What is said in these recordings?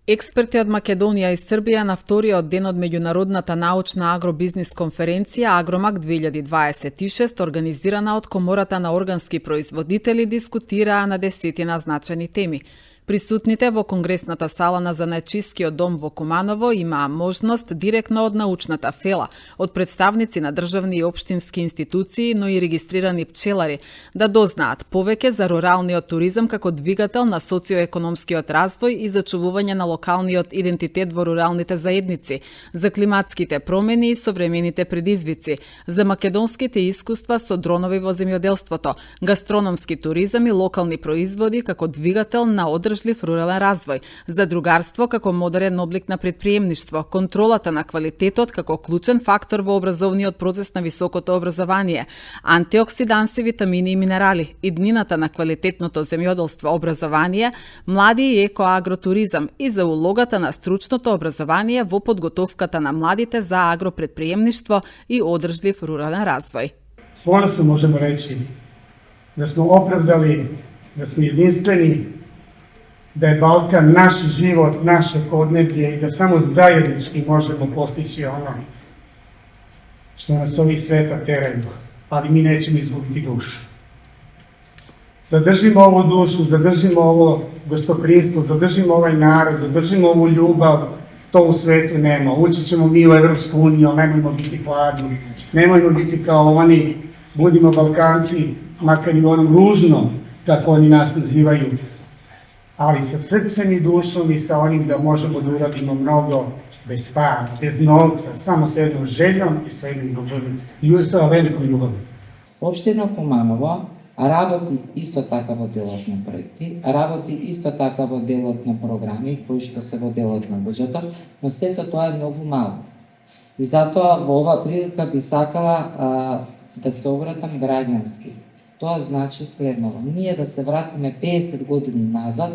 Експерти од Македонија и Србија на вториот ден од меѓународната научна агробизнис конференција Агромак 2026, организирана од Комората на органски производители, дискутираа на десетина значајни теми. Присутните во Конгресната сала на Занајчискиот дом во Куманово имаа можност директно од научната фела, од представници на државни и општински институции, но и регистрирани пчелари, да дознаат повеќе за руралниот туризам како двигател на социоекономскиот развој и зачувување на локалниот идентитет во руралните заедници, за климатските промени и современите предизвици, за македонските искуства со дронови во земјоделството, гастрономски туризам и локални производи како двигател на одржлив рурален развој, задругарство како модерен облик на предприемништво, контролата на квалитетот како клучен фактор во образовниот процес на високото образование, антиоксиданси, витамини и минерали, иднината на квалитетното земјоделство, образование, млади и екоагротуризам и за улогата на стручното образование во подготовката на младите за агропредприемништво и одржлив рурален развој. Поносno možemo reći da smo opravdali, da smo jedinstveni, da je Balkan naš život, naše podneblje i da samo zajednički možemo postići ono što nas ovi sveta teraju, ali mi nećemo izgubiti dušu. Zadržimo ovu dušu, zadržimo ovo gostoprimstvo, zadržimo ovaj narod, zadržimo ovu ljubav, to u svetu nema. Ući ćemo mi u Evropsku uniju, ali nemojmo biti hladni, nemojmo biti kao oni, budimo Balkanci, makar i onom ružno, kako oni nas nazivaju, ali sa srcem i dušom i sa onim da možemo da uradimo mnogo bez para, bez novca, samo sa jednom željom i sa jednom ljubavim, sa velikom ljubavim. Општина Куманово работи исто така во делот на проекти, работи исто така во делот на програми кои што се во делот на буџетот, но сето тоа е многу мало. И затоа во ова прилика би сакала да се обратам граѓански. Тоа значи следново. Ние да се вратиме 50 години назад,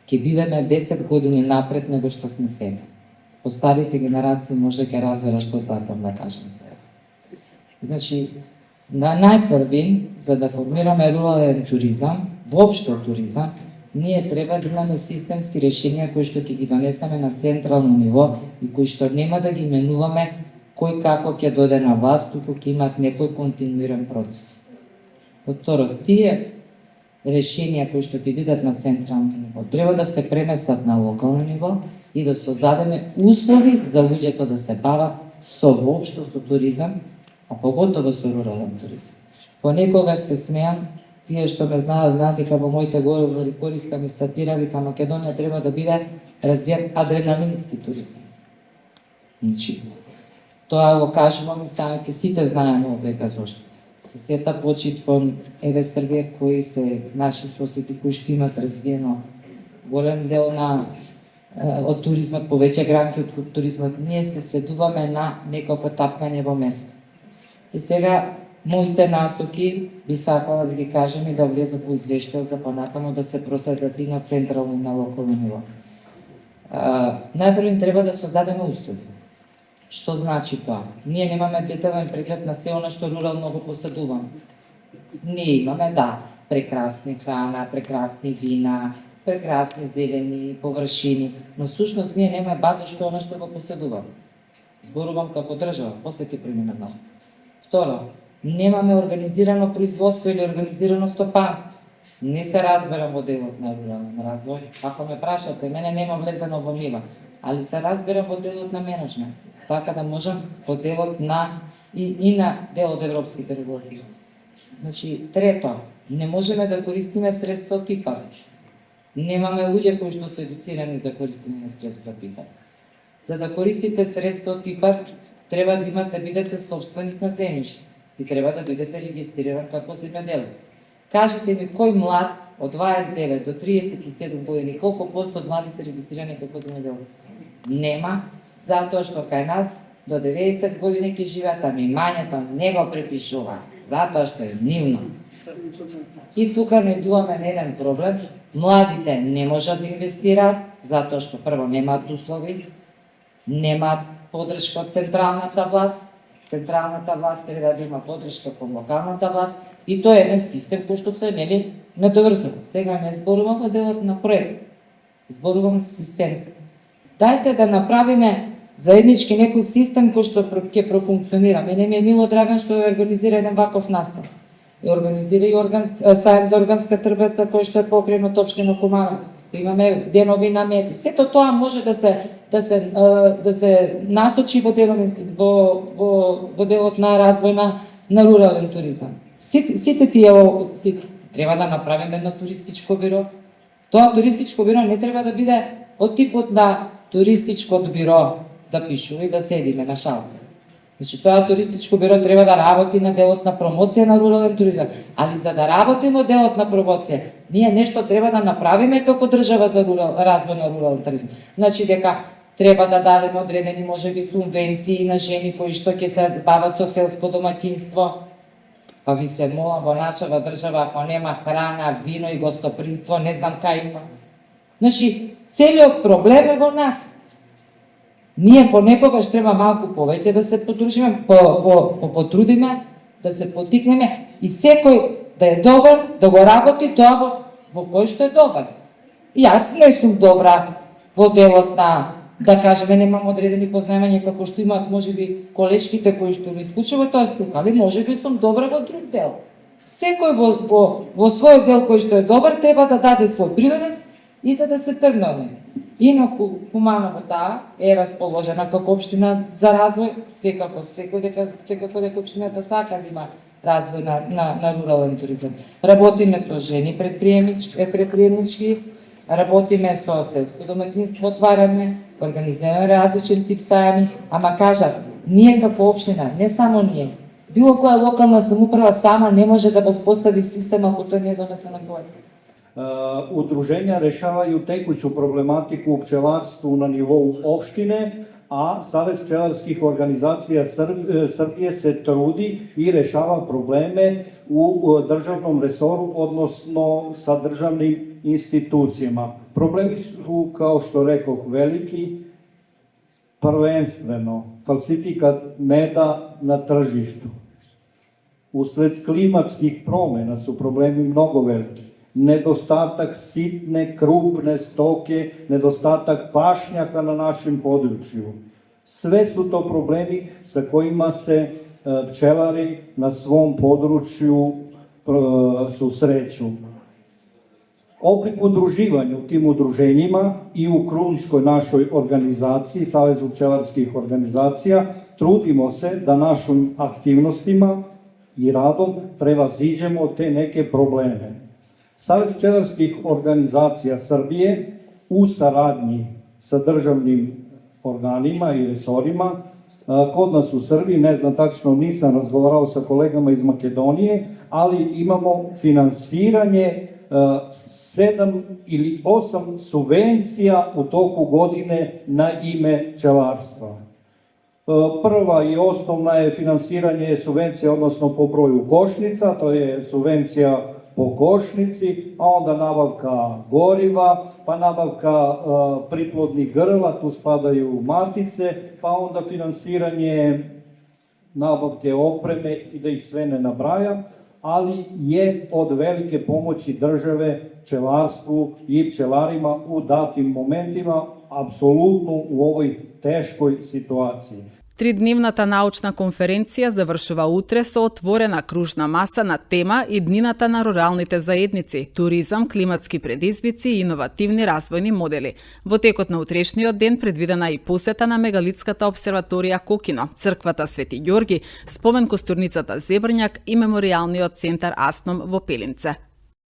ќе бидеме 10 години напред него што сме сега. По старите генерации може ќе разбераш што сакам да кажам. Значи, најпрви, за да формираме рурален туризам, воопшто туризам, ние треба да имаме системски решенија кои што ќе ги донесеме на централно ниво и кои што нема да ги именуваме кој како ќе дојде на власт, туку ќе имат некој континуиран процес. Второ, тие решенија кои што ќе бидат на централно ниво треба да се пренесат на локално ниво и да создадеме услови за луѓето да се бават со воопшто со туризам, а поготово со рурален туризам. Понекогаш се смеам, тие што ме знаат дека во моите говори користам и сатира, дека Македонија треба да биде развиен адреналински туризам. Значи, тоа го кажувам и сами ке сите знаеме дека зошто. Се сета почит кон еве Србија кои се наши соседи кои што имат развиено голем дел на од туризмот, повеќе гранки од туризмот, ние се сведуваме на некакво тапкање во место. И сега моите насоки би сакала да ги кажем и да влезат во извештај за понатаму да се проследат и на централно и на локално ниво. Најпрво треба да создадеме услови. Што значи тоа? Ние немаме детален преглед на се она што рурално го поседуваме. Ние имаме, да, прекрасни храна, прекрасни вина, прекрасни зелени површини, но всушност ние немаме база што она што го поседуваме. Зборувам како држава, после ќе преминам на. Второ, немаме организирано производство или организирано стопанство. Не се разберам во делот на рурален развој. Ако ме прашате, мене нема влезено во нива, али се разберам во делот на менеджмент, така да можам во делот на и на дел од европските регулативи. Значи, трето, не можеме да користиме средства од ТИПАР. Немаме луѓе кои што се едуцирани за користење на средства од ТИПАР. За да користите средства од ТИПАР, треба да имате, бидете собственик на земјиште и треба да бидете регистриран како земјоделец. Кажете ми кој млад од 29 до 37 години, колку посто млади се регистрирани како земјоделци? Нема, затоа што кај нас до 90 години ќе живеат, а имањето не го препишуваат, затоа што е нивно. И тука најдуваме на еден проблем, младите не можат да инвестираат, затоа што прво немаат услови, немаат поддршка од централната власт, централната власт треба да има поддршка кон локалната власт и тоа е еден систем кој што се недоврзува. Сега не зборувам во делот на проект. Зборувам системски. Дајте да направиме заеднички некој систем кој што ќе профункционира. Мене ми е мило драган што ја организира еден ваков настан. И организира и сајм за органска трбеца кој што е покренот општина Куманово. Имаме денови на меди. Сето тоа може да се насочи во делот на развој на рурален туризам. Сите тие треба да направиме едно туристичко биро. Тоа туристичко биро не треба да биде од типот на туристичкото биро да пишува и да седиме на шалтер. Значи, тоа туристичко биро треба да работи на делот на промоција на рурален туризам. Али за да работи во делот на промоција, ние нешто треба да направиме како држава за развој на рурален туризам. Значи, дека треба да дадеме одредени можеби субвенции на жени кои што ќе се бават со селско домаќинство. Па ви се молам, во нашава држава, ако нема храна, вино и гостопримство, не знам кај има. Значи, целиот проблем е во нас. Ние понекогаш треба малку повеќе да се потрудиме, потрудиме, да се потикнеме и секој да е добар, да го работи тоа во кој што е добар. И јас не сум добра во делот на, да кажеме, немам одредени познавања како што имаат можеби колешките кои што ми исклучува тоа струка, али можеби сум добра во друг дел. Секој во свој дел кој што е добар треба да даде свој принос и за да се тргне од него. Инаку Куманово таа е расположена како општина за развој, секако дека општината сака да има развој на рурален туризам. Работиме со жени предприемнички, работиме со селско домаќинство, отвараме, организираме различен тип сајми, ама кажав, ние како општина, не само ние, било која локална самоуправа сама не може да воспостави систем ако тој не донесе на горе. Удруженја решавају текуќу проблематику у пчеларству на ниво општине, а Savez пчеларских организација Србије се труди и решава проблеме у државном ресору, односно са државним институцијама. Проблеми су, као што рекох, велики, првенствено фалсификат меда на тржишту. Услед климатских промена су проблеми многу велики. Недостатак ситне, крупне стоке, недостатак пашњака на нашем подручју. Све су то проблеми sa којима се пчелари на свом подручју сусреќу. Облик удруживања у тим удруженима и у крунској нашој организацији, Савезу пчеларских организација, трудимо се да нашим активностима и радом превазиđemo те неке проблеме. Savez pčelarskih organizacija Srbije u saradnji sa državnim organima i resorima, kod nas u Srbiji, ne znam tačno, nisam razgovarao sa kolegama iz Makedonije, ali imamo finansiranje 7 ili 8 subvencija u toku godine na ime pčelarstva. Prva i osnovna je finansiranje subvencija, odnosno po broju košnica, to je subvencija po košnici, a onda nabavka goriva, pa nabavka priplodnih grla, tu spadaju matice, pa onda finansiranje nabavke opreme i da ih sve ne nabrajam, ali je od velike pomoći države pčelarstvu i pčelarima u datim momentima, apsolutno u ovoj teškoj situaciji. Тридневната научна конференција завршува утре со отворена кружна маса на тема Иднината на руралните заедници, туризам, климатски предизвици и иновативни развојни модели. Во текот на утрешниот ден предвидена и посета на мегалитската обсерваторија Кокино, црквата Свети Ѓорги, спомен костурницата Зебрњак и меморијалниот центар Асном во Пелинце.